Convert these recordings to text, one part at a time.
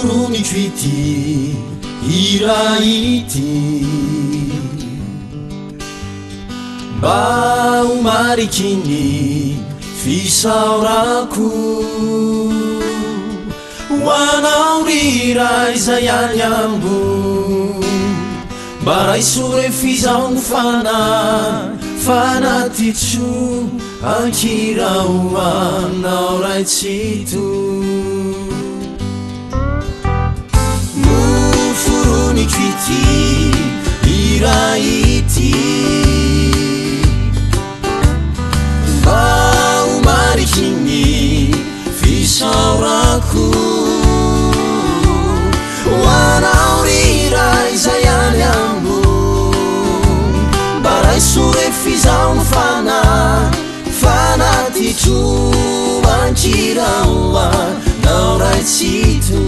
foronitro ity ira ity mba homariky ny fisaorako hoanao rira izay any ambo mba raisore fizaho fanatitso ankirao anao raitsito no foronitro ity ira ity mba homariky ny fisaorako hoanao rira izay any ambo mba raisore fizaho fanatitro ankirao anao raitsito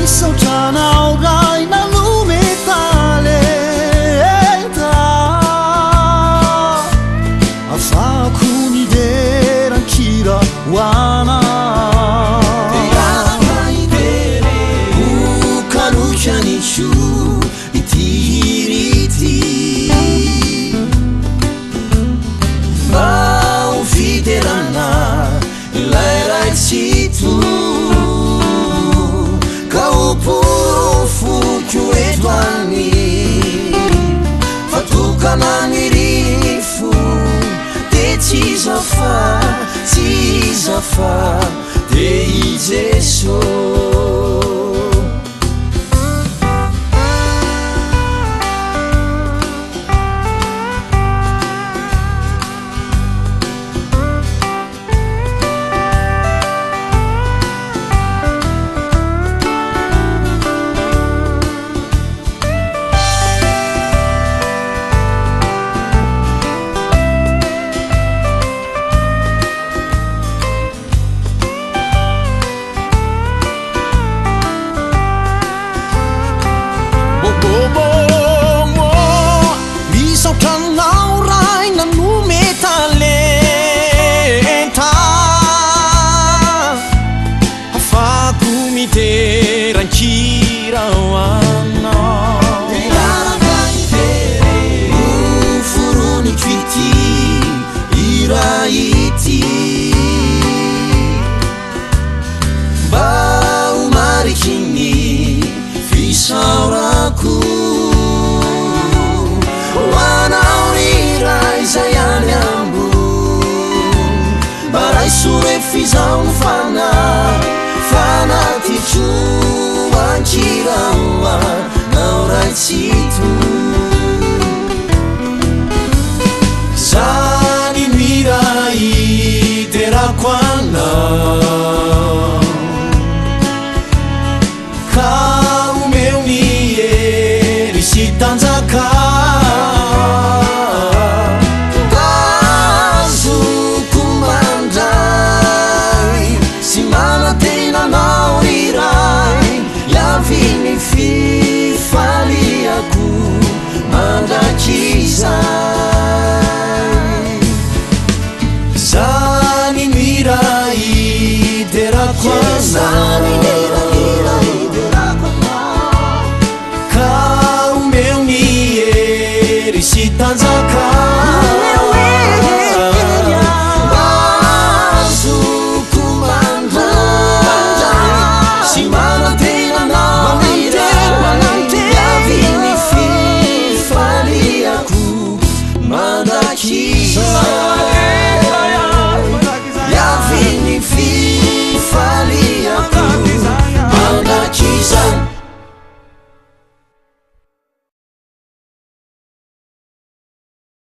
misaotranao ray nanome talenta afako miderankira hoana ukanokanitso itirity mba hofiderana ilay raitsito ka oporofoko eto any fatokana nirifo de tsy zafa de i Jeso misaotranao ray nanome talenta afako miderankira hoanao foronitro ity ira ity mba homariky ny fisaorako hoanao rira izay any ambo mba raisore fizaho fanatitro ankirao anao raitsito zany mira iterako anao ka omeo ny hery sy tanjaka azoko mandray sy manatenanao iray iaviny fifaliako mandrakizay zany mira iterako anao ka omeo ny hery sy tanjaka